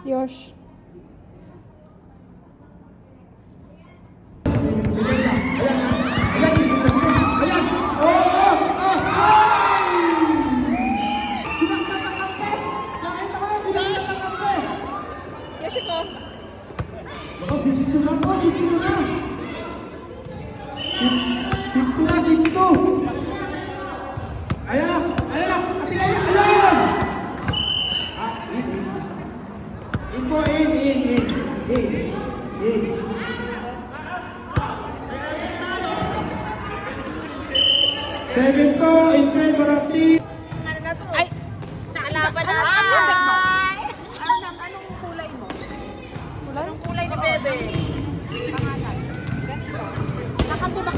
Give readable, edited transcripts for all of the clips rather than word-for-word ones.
Yours. Seven to in favor of team. Ay! Sa kalaban na! Anong kulay mo? Anong kulay ni Bebe? Pangalan. Nakambi ba?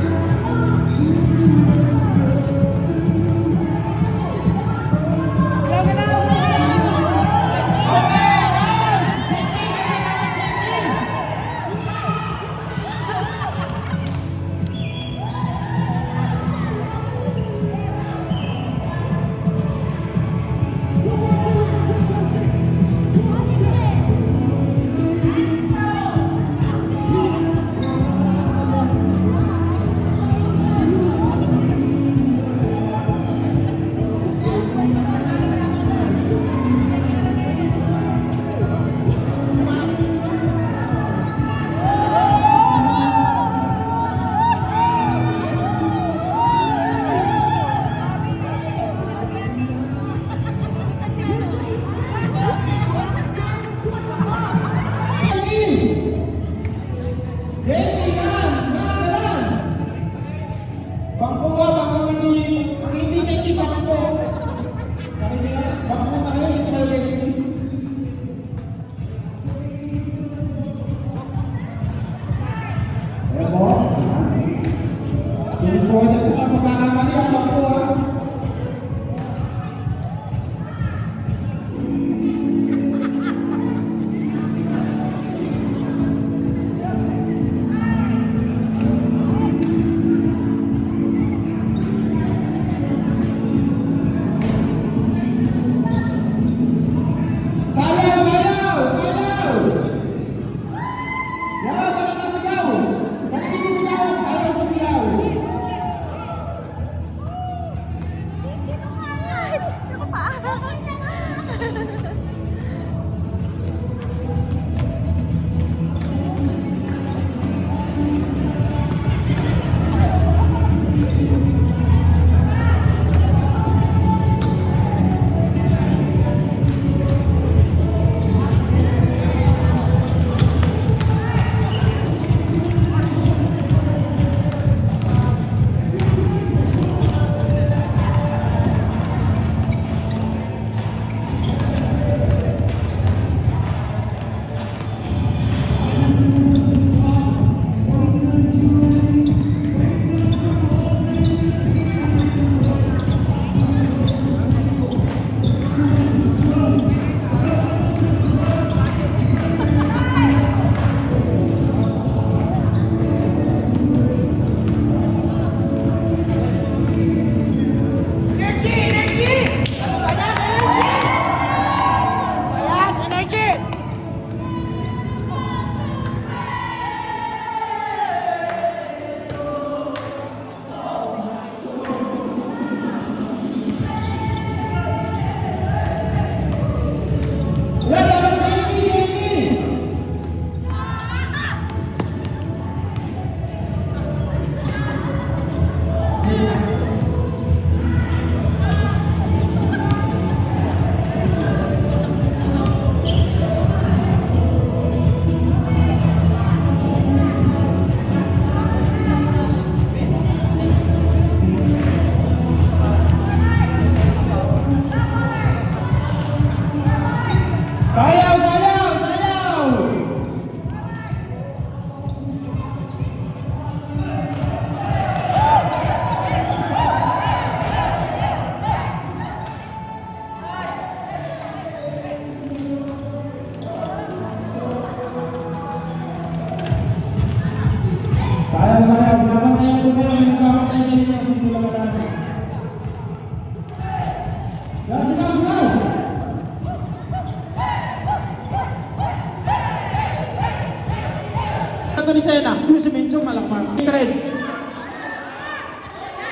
pinato ni Sena. Yung si Mencho, malakman. Trade.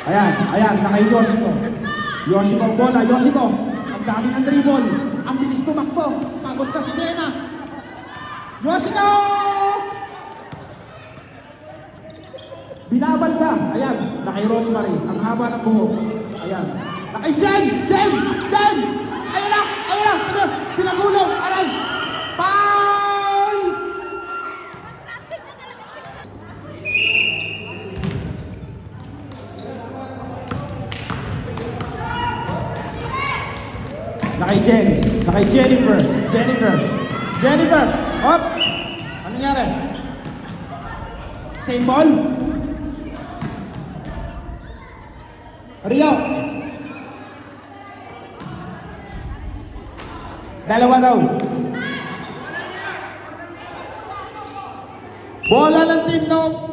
Ayan, nakay Yoshiko. Yoshiko ang bola, Yoshiko. Ang dami ng dribble. Ang bilis tumakbo. Pagod ka si Sena. Yoshiko! Binabal ka. Ayan, nakay Rosemary. Ang haba ng buhok. Ayan. Nakay Jen! Ayan na! Pinagulong! Aray! Foul! Nakay Jennifer! Hop! Ano nangyari? Same ball? Rio! Dalawa daw. Bola ng team no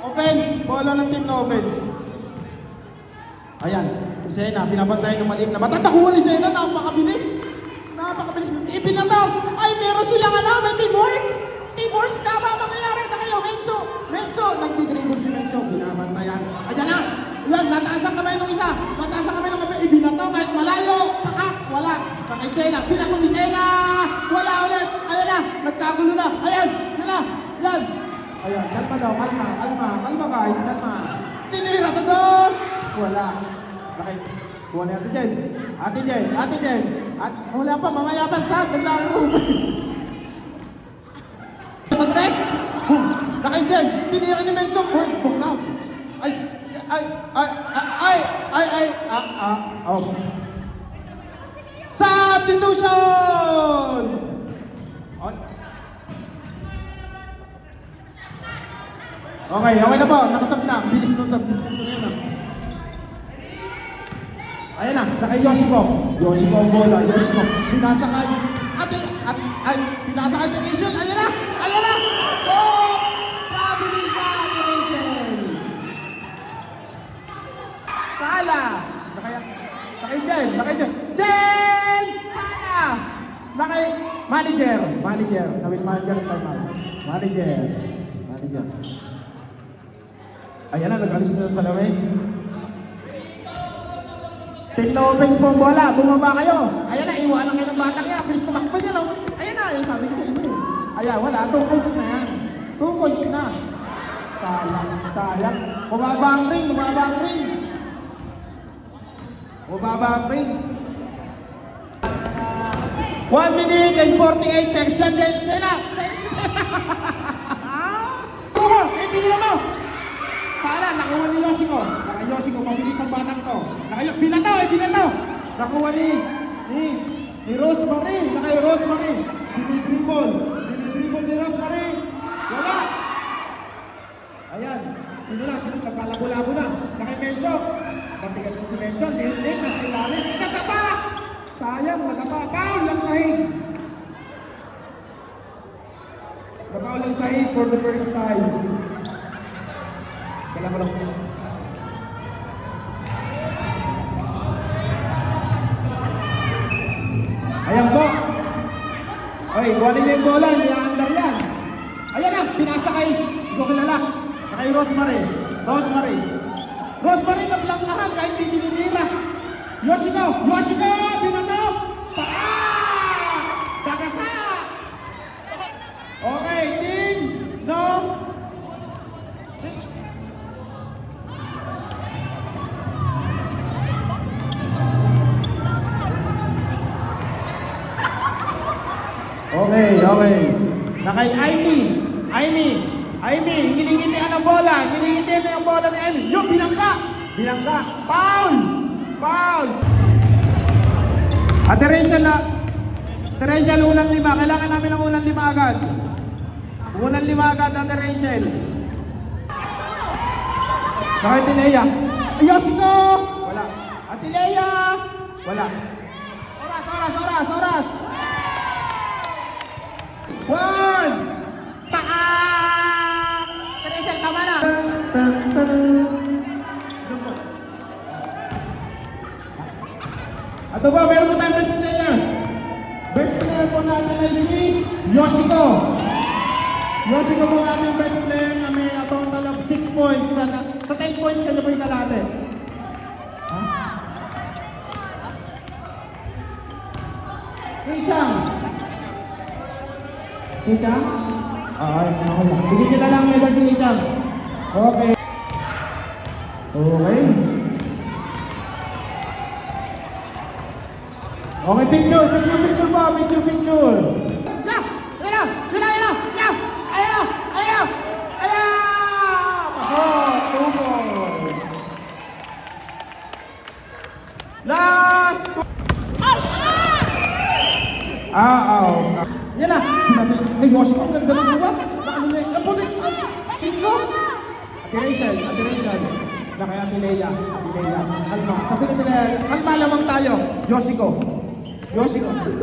offense. Ayan, si Sena, pinabantayan ng maliit na bata. Nakuha ni Sena, napakabilis. Ipinataw. Ay, meron silang may teamworks. Tama mangyayari na kayo. Mencho, nagdi-dribble si Mencho. Binabantayan. Ayan na. Yan, nataas ang kamay ng isa. Ibinato kahit malayo. Wala. Kay Sena, pinato ni Sena. Wala ulit. Ayan na, nagkagulo na. Ayan. Ayan, kalma daw, kalma guys, kalma. Tinira sa dos. Wala. Kuha ni Ate Jen. Wala pa, mamaya pa sa naglalaro. Sa tres. Nakay Jen, tinira ni Mencho. Book out. Substitution! Okay na po. Nakasab na. Bilis ng substitution na yun. Ayan na, nakay Yoshiko. Yoshiko ang bola. Pinasa kay pinasa kay Rachel. Ayan na! Oh! Sabi ni Rachel. Sala! Nakay Jen! Sala! Nakay manager. Sabi ni manager ng time out. Manager. Ayan na, nag-alis na sa lamig. Team no offense po ang bola. Bumaba kayo. Ayan na, iwanan kayo ng bata kaya. Bilis tumakbo niya, no? Ayan na, yung sabi ko sa inyo. Ayan, wala. 2 points na yan. 2 points na. Sayang. Bumaba ang ring. 1 minute and 48 seconds. Sena! Hindi mo! Sala, nakuha ni Yoshiko. Mabilis ang batang to. Binataw. Nakuha ni Rosemary. Dinidribble ni Rosemary. Wala. Ayan. Sino nagkalago-lago na. Nakay Mencho. Patigat mo si Mencho. Liit, nasa ilalim. Nadapa! Sayang, Foul lang sahig. Foul lang sahig for the first time. Kailangan mo lang. Ayan po. Oy, kuhanin niyo yung bola, hindi aandar yan. Ayan na, pinasa kay, hindi ko kilala. Kay Rosemary, nablangkahan kahit hindi dininira. Yoshiko, binato! Dagasa! Okay, team, no. Okay. Nakay Aimee, ginigitian ang bola. Ginigitian ang bola ni Aimee. Yung binangga. Foul. Ate Rachel, unang 5. Kailangan namin ng unang 5 agad. Ate Rachel. Nakay Tilea. Yoshiko! Wala. Ate Lea! Wala. Oras. 1! Taak! Teresa, tama na! Ato ba, meron po tayong best player. Best player po natin ay si Yoshiko. Yoshiko po ang ating best player na may a total of 6 points. Sa 10 points, kanya po yung kalate. Ha? Kichang! Kichang? Ay, ako lang. Bigyan kita lang medal si Kichang. Okay. Okay. Okay, picture pa, picture. Yeah! Ayun na! Yeah! Ayun na! Pasok! 2 balls. Last! Yan na! Hey, Yoshiko, ang ganda ng buwa. Ano na yun? Ang puti! Sino ko? Ate Rachel. Na kaya Ate Leia. Kalma. Sabi ni Ate Leia, kalma lamang tayo. Yoshiko. Ikaw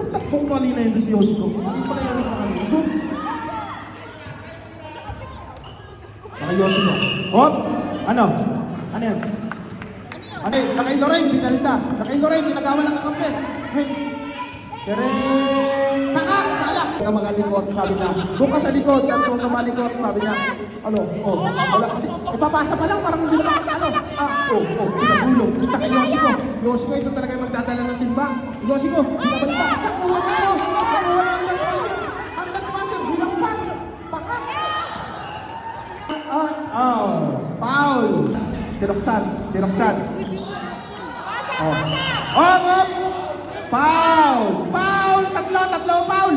takbong mali na yun si Yoshiko. Hindi pa kaya rin mga yun. Naka Yoshiko. Hop! Ano yan? Naka Lorraine, pinalita. Naka Lorraine, pinagawa ng kakampi. Hey! Tereng! Naka! Sala! Huwag ka magalikot, sabi niya. Doon ka sa likod, huwag ka malikot, sabi niya. Wala. Ipapasa pa lang, parang hindi na makakalo. Pinagulong. Punta kay Yoshiko. Yoshiko, ito talaga yung magdadala ng timba. Yoshiko, binabalik pa. Nakuha na ito. Nakuha na ang dasmasher. Ang dasmasher, bilang pas. Pakat. Foul. Tiroksan. Up. Foul. Tatlo, foul.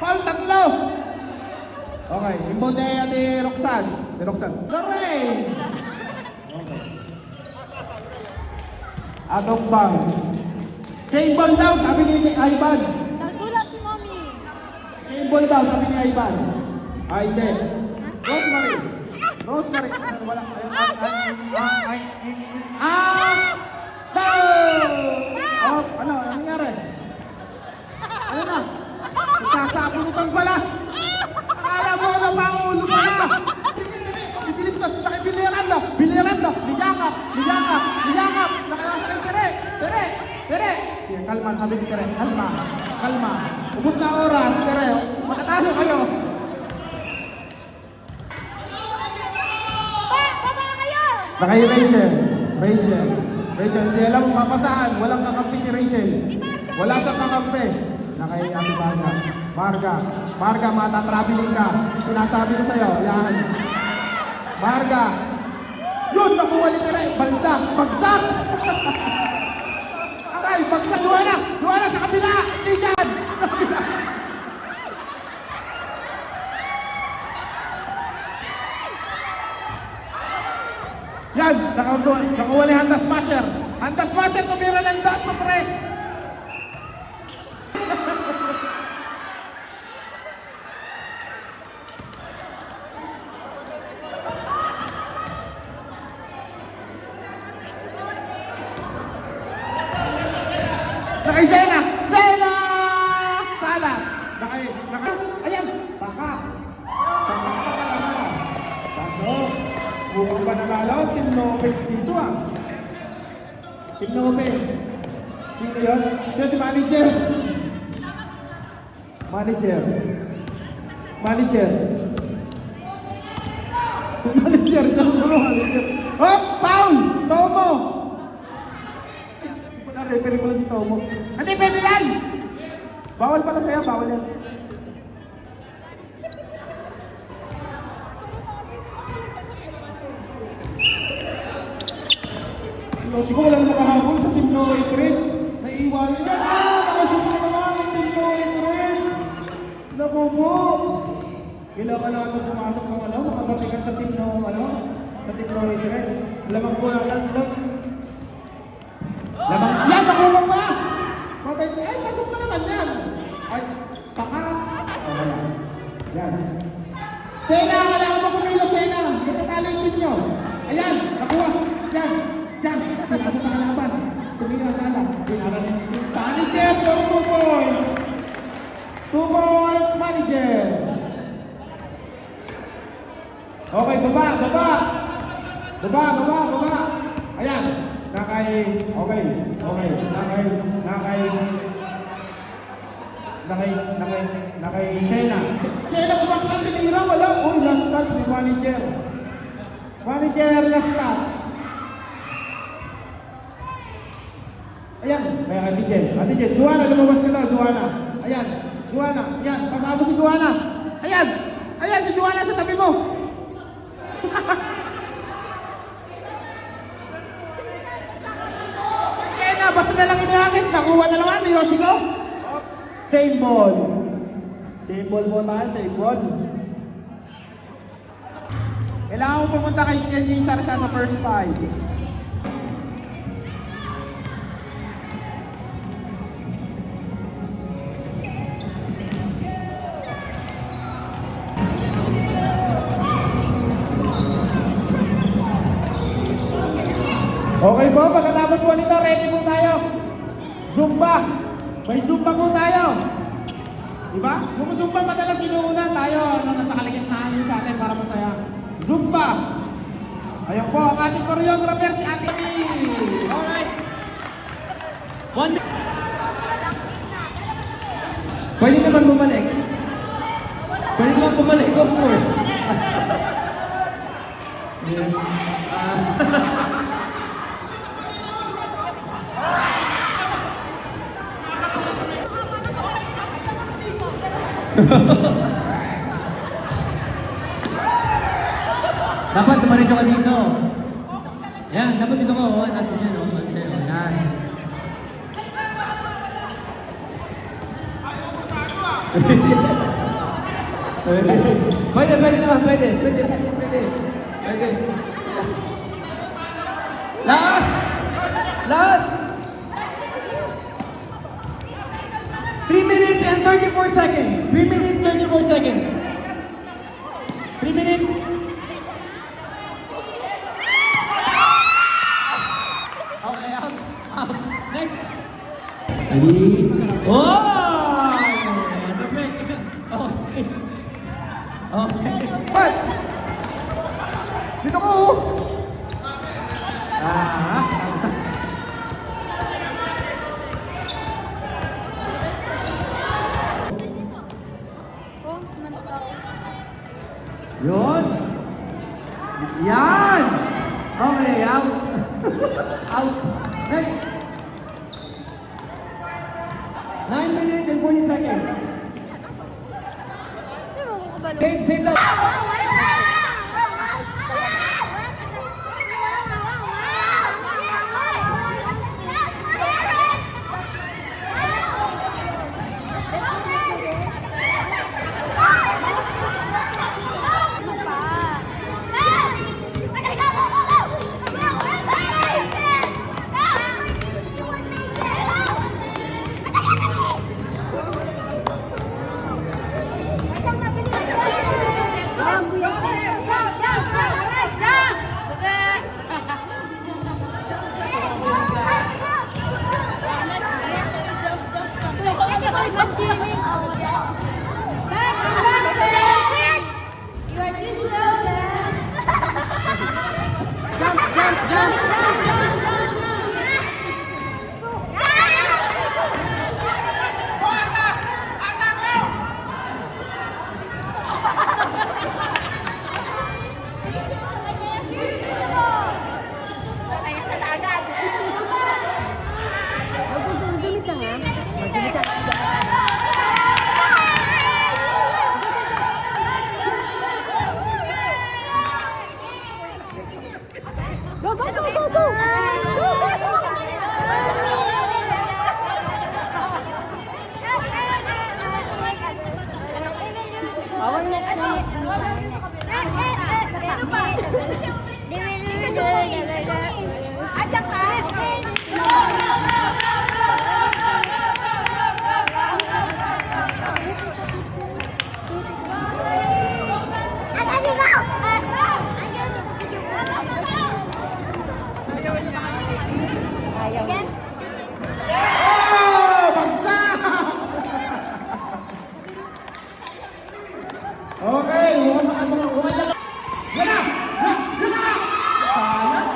Foul, tatlo. Okay, imbon na ni Roxanne. Lorraine! Okay. Out of bounds. Same ball daw, sabi ni Ivan. Nagulat si Mommy. Same ball daw, sabi ni Ivan. Hindi. Rosemary. Wala. Ano nangyari? Ano na? Nagkasabunutan pala. Akala mo na pangulo pa na. Ibilis na. Biliran na. Niyakap. Nakayasa kay Tere. Kalma, sabi ni Tere. Kalma. Ubus na oras, Tere. Matatalo kayo. Baba kayo! Nakay Rachel, hindi alam mapasahan. Walang kakampi si Rachel. Wala siyang kakampi. Nakay Ate Marga, matatraveling ka. Sinasabi ko sa'yo, yan. Marga. Yun, nakuha ni Tere. Balda, bagsak. Aray, bagsak. Duwana sa kabila. Hindi dyan. Sa kabila. Yan, nakuha ni Handa Smasher. Handa Smasher, tumira ng das sa press. Nakay Sena! Sala! Ayan! Pakak pa talaga. Pasok. Mukhang ba nanalo? Team No Offense dito Team No Offense. Sino yun? Siya si Manager. Manager. Oh! Foul! Tomo! Hindi pala referee pala si Tomo. Hindi, pwede yan! Bawal pala sa'yo, bawal yan. Yoshiko, wala na makahabol sa Team No Hatred. Naiiwanan yan. Nakasuko na naman ng Team No Hatred. Naku po. Kailangan natin pumasok ng makatatikan sa Team No, sa Team No Hatred. Lamang po natin. Yan, nakuha pa! Ay, pasok na naman yan. Ay, pakat. Yan. Sena, kailangan mo kumilo, Sena. Natatalo yung team nyo. Ayan, nakuha. Yan. Pinasa sa kalaban. Tumira sana. Manager for 2 points. 2 points, manager. Okay, baba. Ayan. Okay. Nakay Sena. Sena bumagsak tinira, wala. Uy, last touch ni manager. Manager, last touch. Ayan, kaya Ate Jen, Juana, lumabas ka daw, Juana. Ayan, Juana, ayan, pasama mo si Juana. Ayan, ayan si Juana sa tabi mo. Sena, basta na lang inihagis, nakuha na naman ni Yoshiko. Same ball. Same ball po tayo, same ball. Kailangan mo pumunta kay Kenji Sharsha sa first five. Okay po, pagkatapos po nito, ready po tayo. Zumba. May Zumba po tayo. Diba? Yung Zumba madalas inuuna tayo, nasa kaligitnaan yun sa atin para masaya. Zumba! Ayun po, ang ating choreographer si Ate Lee. Alright. 1 minute. Pwede naman bumalik. Pwede naman bumalik, of course. Dapat dumaretso ka dito. Yan, dapat dito ka. Oh, nasa dyan. Oh, yan. Pwede naman, pwede. Last! 3 minutes and 34 seconds. 3 minutes, 34 seconds. 3 minutes. Okay, out. Next. Sali. Oh! Perfect. Okay. Okay. But, dito ko. Yun. Yan. Okay, out. Out. Next. 9 minutes and 40 seconds. Save that. Oh! Bagsak! Okay, mukhang lang. Yan na! Yan na! Sayang!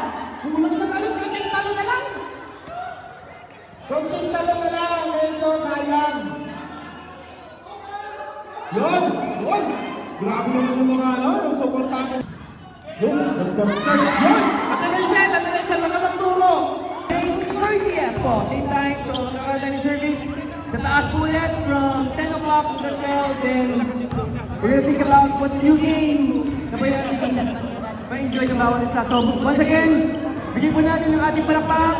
Kulang sa talo, konting talo na lang! Konting talo na lang, medyo sayang. Yun! Yun! Grabe naman yung mga ano, yung supportante. Yun! Nagdamsay! Yun! Attention! Baka magturo! 8:30 po, same time. So, nakakita ni service sa taas po ulit from 10 o'clock to 12. Then, we're gonna think about what's new game na ba natin ma-enjoy ng bawat isa. So, once again, bigyan po natin ng ating palakpak